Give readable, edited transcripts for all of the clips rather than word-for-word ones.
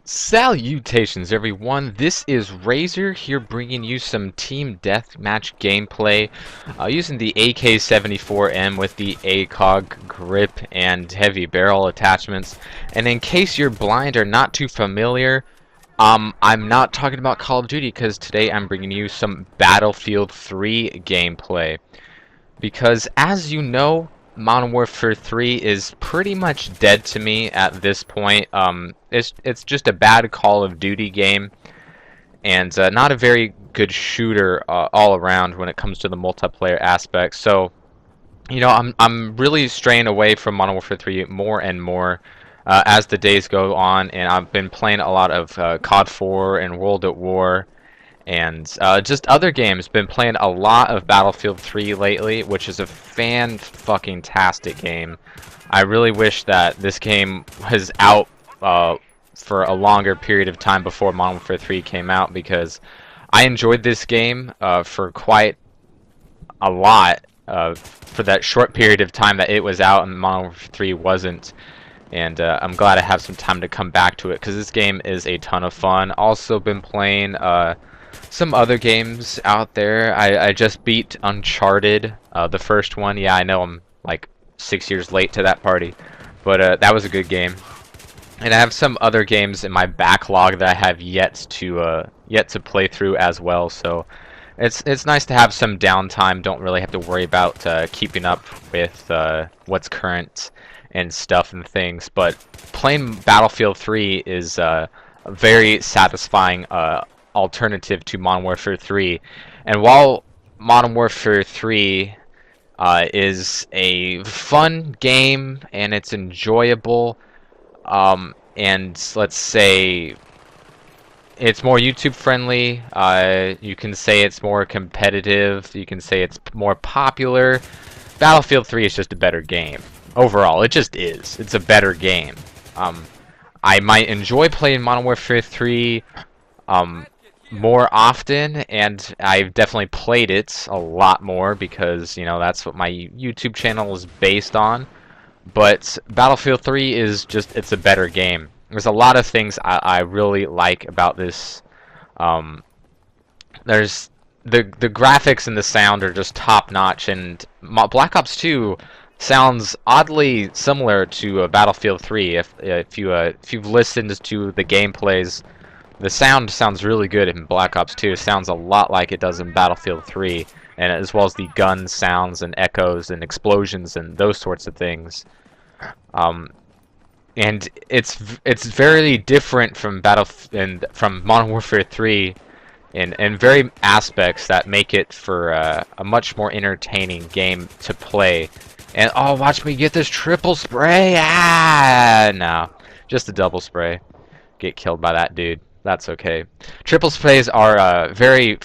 Salutations everyone, this is Razor here bringing you some team deathmatch gameplay using the AK-74M with the ACOG grip and heavy barrel attachments. And in case you're blind or not too familiar, I'm not talking about Call of Duty because today I'm bringing you some Battlefield 3 gameplay. Because as you know, Modern Warfare 3 is pretty much dead to me at this point. It's just a bad Call of Duty game, and not a very good shooter all around when it comes to the multiplayer aspect. So, you know, I'm really straying away from Modern Warfare 3 more and more as the days go on, and I've been playing a lot of COD 4 and World at War and just other games. Been playing a lot of Battlefield 3 lately, which is a fan-fucking-tastic game. I really wish that this game was out for a longer period of time before Modern Warfare 3 came out, because I enjoyed this game for quite a lot for that short period of time that it was out and Modern Warfare 3 wasn't. And I'm glad I have some time to come back to it, because this game is a ton of fun. Also been playing some other games out there. I just beat Uncharted, the first one. Yeah, I know I'm like 6 years late to that party, but that was a good game. And I have some other games in my backlog that I have yet to play through as well. So it's nice to have some downtime. Don't really have to worry about keeping up with what's current and stuff and things. But playing Battlefield 3 is a very satisfying alternative to Modern Warfare 3. And while Modern Warfare 3 is a fun game and it's enjoyable, and let's say it's more YouTube friendly, you can say it's more competitive, you can say it's more popular, Battlefield 3 is just a better game. Overall, it just is. It's a better game. I might enjoy playing Modern Warfare 3 more often, and I've definitely played it a lot more because, you know, that's what my YouTube channel is based on. But Battlefield 3 is just, it's a better game. There's a lot of things I really like about this. There's the graphics and the sound are just top notch, and Black Ops 2 sounds oddly similar to Battlefield 3. If you've listened to the gameplays, the sound sounds really good in Black Ops 2. It sounds a lot like it does in Battlefield 3, and as well as the gun sounds and echoes and explosions and those sorts of things. And it's very different from from Modern Warfare 3 in very aspects that make it for a much more entertaining game to play. And oh, watch me get this triple spray! Ah, no, just a double spray. Get killed by that dude. That's okay. Triple sprays are very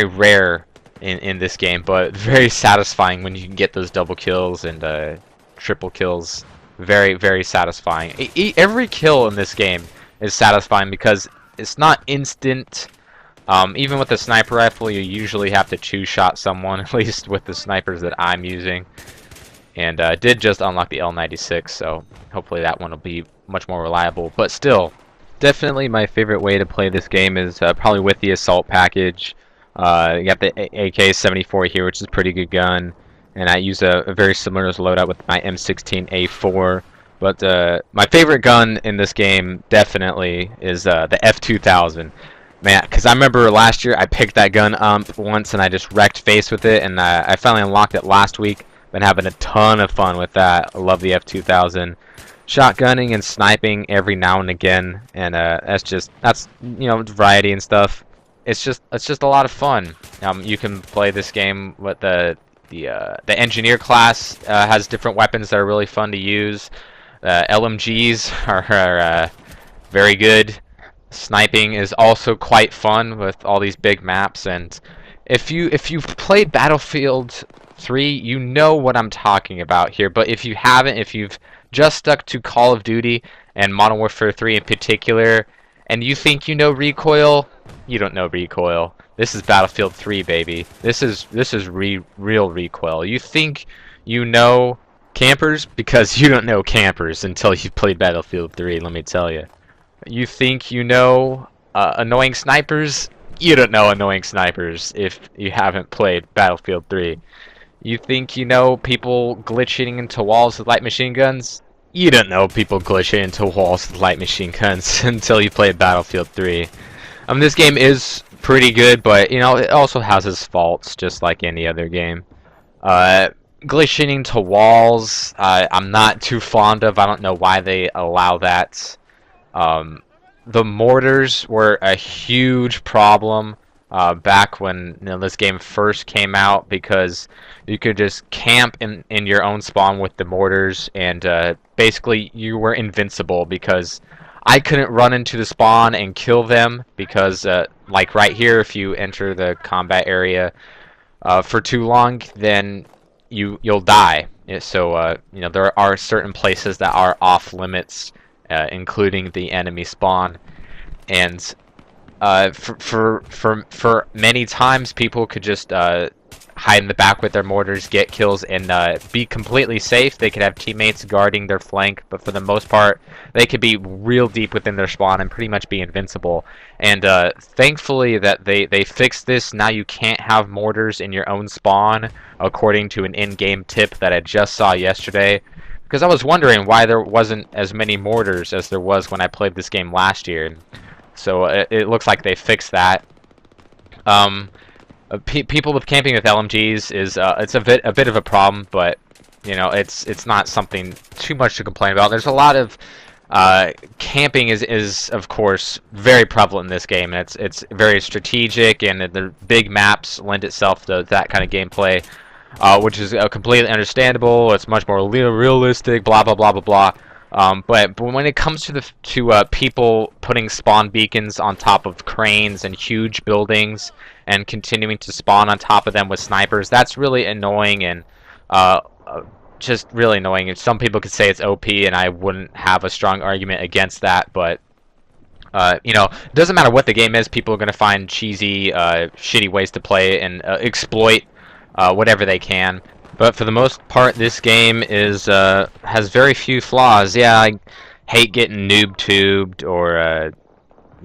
rare in this game, but very satisfying when you can get those double kills and triple kills. Very satisfying. Every kill in this game is satisfying because it's not instant. Even with the sniper rifle, you usually have to two-shot someone, at least with the snipers that I'm using. And did just unlock the L96, so hopefully that one will be much more reliable. But still, definitely my favorite way to play this game is probably with the assault package. You got the AK-74 here, which is a pretty good gun, and I use a very similar loadout with my M16A4. But my favorite gun in this game definitely is the F2000. Man, because I remember last year I picked that gun up once and I just wrecked face with it, and I finally unlocked it last week. Been having a ton of fun with that. I love the F2000. Shotgunning and sniping every now and again, and that's you know, variety and stuff. It's just a lot of fun. You can play this game with the engineer class has different weapons that are really fun to use. LMGs are very good. Sniping is also quite fun with all these big maps, and if you've played Battlefield 3, you know what I'm talking about here. But if you haven't, if you've just stuck to Call of Duty and Modern Warfare 3 in particular, and you think you know recoil, you don't know recoil. This is Battlefield 3, baby. This is real recoil. You think you know Campers, because you don't know campers until you've played Battlefield 3, let me tell you. You think you know annoying snipers? You don't know annoying snipers if you haven't played Battlefield 3. You think you know people glitching into walls with light machine guns? You don't know people glitching into walls with light machine guns until you play Battlefield 3. This game is pretty good, but you know it also has its faults, just like any other game. Glitching into walls, I'm not too fond of. I don't know why they allow that. The mortars were a huge problem back when this game first came out, because you could just camp in your own spawn with the mortars, and basically you were invincible, because I couldn't run into the spawn and kill them, because like right here, if you enter the combat area for too long, then you'll die. So you know, there are certain places that are off limits, including the enemy spawn, and for many times people could just hide in the back with their mortars, get kills, and be completely safe. They could have teammates guarding their flank, but for the most part, they could be real deep within their spawn and pretty much be invincible. And thankfully that they fixed this. Now you can't have mortars in your own spawn, according to an in-game tip that I just saw yesterday. Because I was wondering why there wasn't as many mortars as there was when I played this game last year. So it looks like they fixed that. People with camping with LMGs is it's a bit of a problem, but you know it's not something too much to complain about. There's a lot of camping is of course very prevalent in this game, and it's very strategic, and the big maps lend itself to that kind of gameplay, which is completely understandable. It's much more realistic, blah blah blah blah blah. But when it comes to people putting spawn beacons on top of cranes and huge buildings and continuing to spawn on top of them with snipers, that's really annoying, and just really annoying. And some people could say it's OP, and I wouldn't have a strong argument against that, but you know, it doesn't matter what the game is, people are going to find cheesy, shitty ways to play and exploit whatever they can. But for the most part, this game is has very few flaws. Yeah, I hate getting noob-tubed or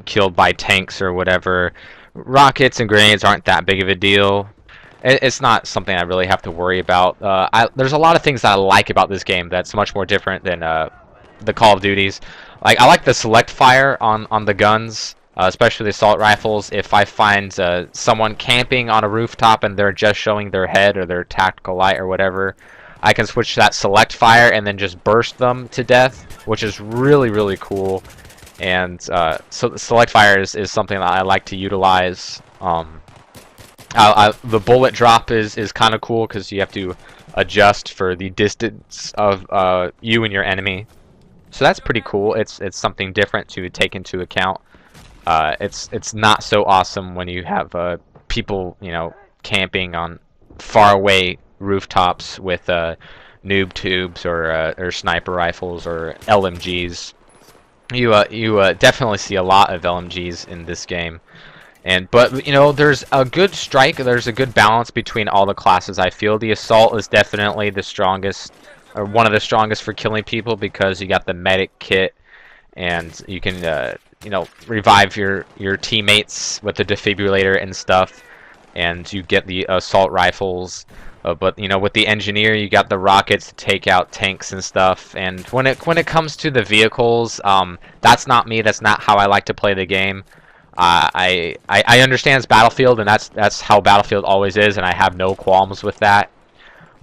killed by tanks or whatever. Rockets and grenades aren't that big of a deal. It's not something I really have to worry about. There's a lot of things that I like about this game that's much more different than the Call of Duties. Like, I like the select fire on the guns. Especially the assault rifles. If I find someone camping on a rooftop and they're just showing their head or their tactical light or whatever, I can switch to that select fire and then just burst them to death, which is really, really cool. And so select fire is something that I like to utilize. The bullet drop is kind of cool, because you have to adjust for the distance of you and your enemy. So that's pretty cool. It's something different to take into account. It's not so awesome when you have people, you know, camping on faraway rooftops with noob tubes or sniper rifles or LMGs. You definitely see a lot of LMGs in this game, but you know, there's a good there's a good balance between all the classes. I feel the assault is definitely the strongest, or one of the strongest for killing people, because you got the medic kit, and you can you know, revive your teammates with the defibrillator and stuff, and you get the assault rifles. But you know, with the engineer, you got the rockets to take out tanks and stuff. And when it comes to the vehicles, that's not me. That's not how I like to play the game. I understand it's Battlefield, and that's how Battlefield always is, and I have no qualms with that.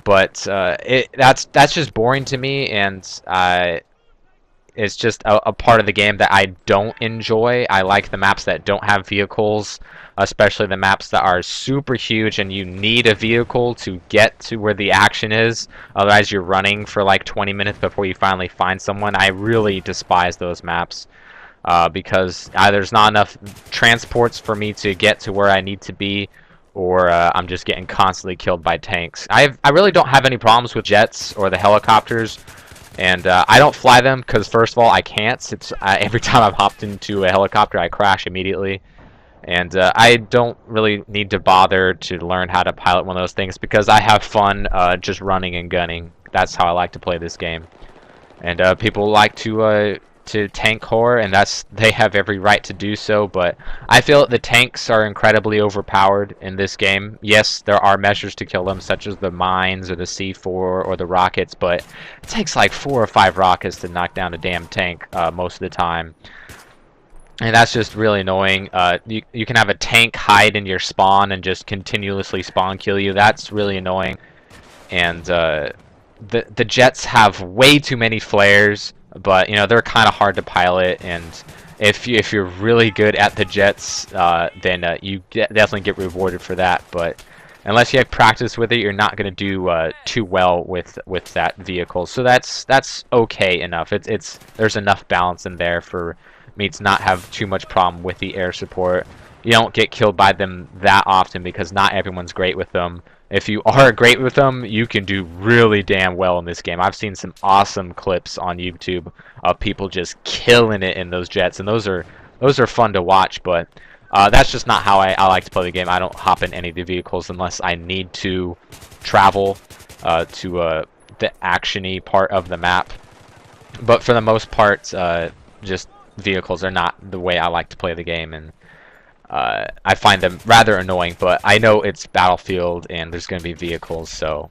But that's just boring to me, and it's just a part of the game that I don't enjoy. I like the maps that don't have vehicles, especially the maps that are super huge and you need a vehicle to get to where the action is. Otherwise, you're running for like 20 minutes before you finally find someone. I really despise those maps because either there's not enough transports for me to get to where I need to be, or I'm just getting constantly killed by tanks. I really don't have any problems with jets or the helicopters. And I don't fly them because, first of all, I can't. It's every time I've hopped into a helicopter, I crash immediately. And I don't really need to bother to learn how to pilot one of those things, because I have fun just running and gunning. that's how I like to play this game. And people like to tank core, and they have every right to do so. But I feel that the tanks are incredibly overpowered in this game. Yes, there are measures to kill them, such as the mines or the C4 or the rockets, but it takes like 4 or 5 rockets to knock down a damn tank most of the time. And that's just really annoying. You can have a tank hide in your spawn and just continuously spawn kill you. That's really annoying. And the jets have way too many flares, but you know they're kind of hard to pilot. And if you're really good at the jets, then you definitely get rewarded for that. But unless you have practice with it, you're not going to do too well with that vehicle. So that's okay enough. There's enough balance in there for me to not have too much problem with the air support. You don't get killed by them that often because not everyone's great with them. If you are great with them, you can do really damn well in this game. I've seen some awesome clips on YouTube of people just killing it in those jets, and those are fun to watch. But that's just not how I like to play the game. I don't hop in any of the vehicles unless I need to travel to the action-y part of the map. But for the most part, just vehicles are not the way I like to play the game, and I find them rather annoying. But I know it's Battlefield and there's going to be vehicles, so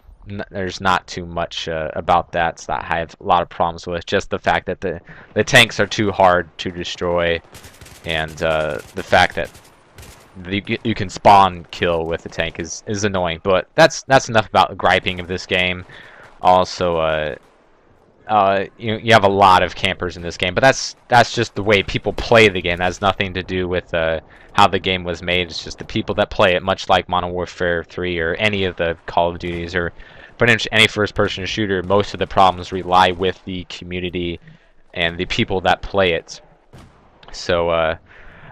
there's not too much about that I have a lot of problems with. Just the fact that the tanks are too hard to destroy, and the fact that you can spawn kill with the tank is annoying. But that's enough about the griping of this game. Also, you have a lot of campers in this game, but that's just the way people play the game. That has nothing to do with how the game was made. It's just the people that play it, much like Modern Warfare 3 or any of the Call of Duties or pretty much any first-person shooter. Most of the problems rely with the community and the people that play it. So,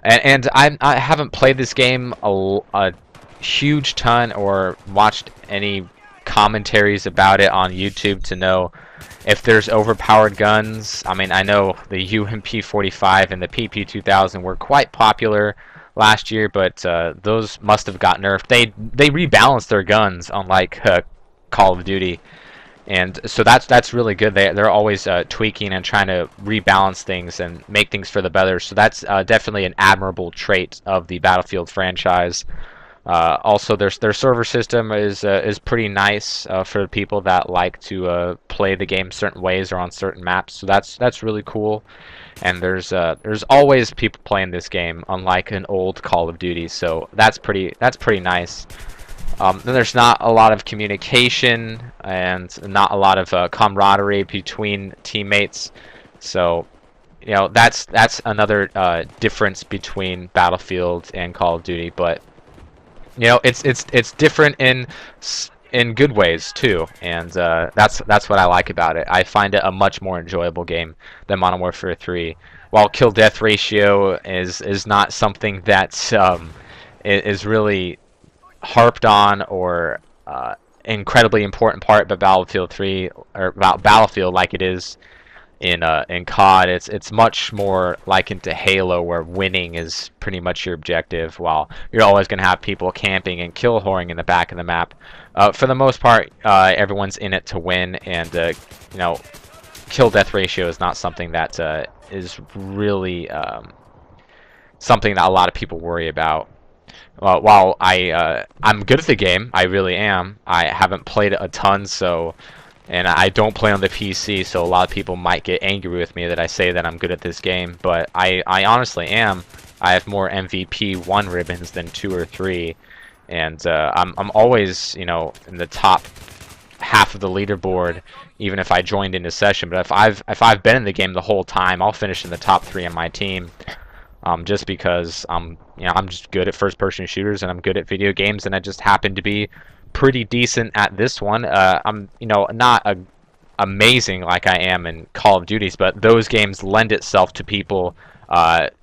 and I haven't played this game a huge ton or watched any commentaries about it on YouTube to know if there's overpowered guns. I mean, I know the UMP-45 and the PP-2000 were quite popular last year, but those must have got nerfed. They rebalanced their guns, unlike Call of Duty, and so that's really good. They're always tweaking and trying to rebalance things and make things for the better. So that's definitely an admirable trait of the Battlefield franchise. Also, their server system is pretty nice for people that like to play the game certain ways or on certain maps. So that's really cool. And there's always people playing this game, unlike an old Call of Duty. So that's pretty nice. Then there's not a lot of communication and not a lot of camaraderie between teammates. So you know that's another difference between Battlefield and Call of Duty. But you know, it's different in good ways too, and that's what I like about it. I find it a much more enjoyable game than Modern Warfare 3. While kill death ratio is not something that is really harped on or incredibly important part about Battlefield 3 or about Battlefield like it is in COD, it's much more likened to Halo, where winning is pretty much your objective, while you're always going to have people camping and kill whoring in the back of the map. For the most part, everyone's in it to win, and you know, kill death ratio is not something that is really something that a lot of people worry about. While I'm good at the game, I really am. I haven't played it a ton, so. And I don't play on the PC, so a lot of people might get angry with me that I say that I'm good at this game. But I honestly am. I have more MVP 1 ribbons than 2 or 3, and I'm always, you know, in the top half of the leaderboard, even if I joined in a session. But if I've been in the game the whole time, I'll finish in the top 3 on my team. Just because I'm just good at first-person shooters and I'm good at video games, and I just happen to be pretty decent at this one. I'm not amazing like I am in Call of Duties, but those games lend itself to people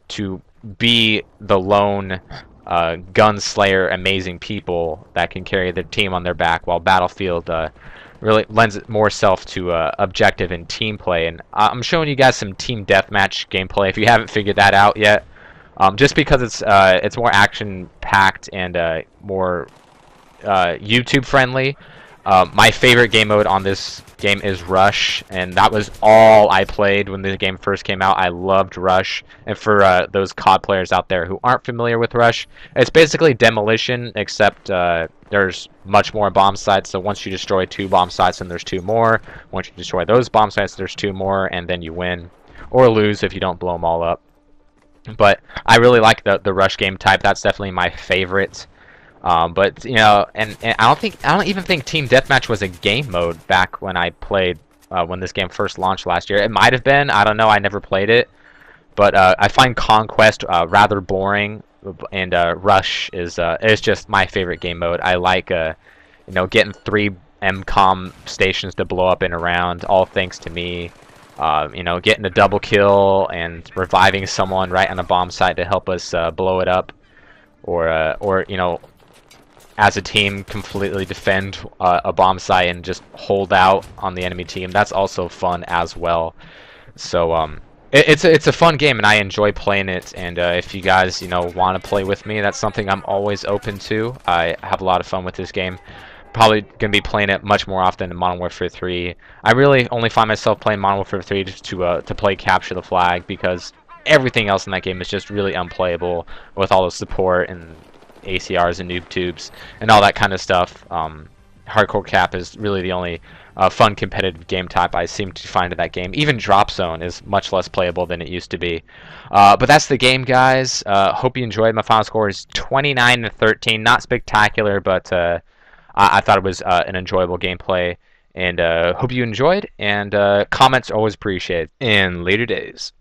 to be the lone gunslayer, amazing people that can carry their team on their back, while Battlefield really lends it more self to objective and team play. And I'm showing you guys some team deathmatch gameplay if you haven't figured that out yet. Just because it's more action packed and more YouTube friendly. My favorite game mode on this game is Rush, and that was all I played when the game first came out. I loved Rush, and for those COD players out there who aren't familiar with Rush, it's basically Demolition, except there's much more bomb sites. So once you destroy 2 bomb sites, then there's 2 more. Once you destroy those bomb sites, there's 2 more, and then you win. Or lose if you don't blow them all up. But I really like the Rush game type. That's definitely my favorite. But you know, and I don't even think Team Deathmatch was a game mode back when I played when this game first launched last year. It might have been. I don't know. I never played it. But I find Conquest rather boring, and Rush is just my favorite game mode. I like you know, getting 3 MCOM stations to blow up in a round, all thanks to me. You know, getting a double kill and reviving someone right on a bomb site to help us blow it up, or you know, as a team completely defend a bomb site and just hold out on the enemy team. That's also fun as well. So it's a fun game, and I enjoy playing it. And if you guys, you know, want to play with me, that's something I'm always open to. I have a lot of fun with this game. Probably gonna be playing it much more often in Modern Warfare 3. I really only find myself playing Modern Warfare 3 just to play Capture the Flag, because everything else in that game is just really unplayable with all the support and ACRs and noob tubes and all that kind of stuff. Hardcore Cap is really the only fun competitive game type I seem to find in that game. Even Drop Zone is much less playable than it used to be. But that's the game, guys. Hope you enjoyed. My final score is 29-13. Not spectacular, but I thought it was an enjoyable gameplay. And hope you enjoyed. And comments are always appreciated in later days.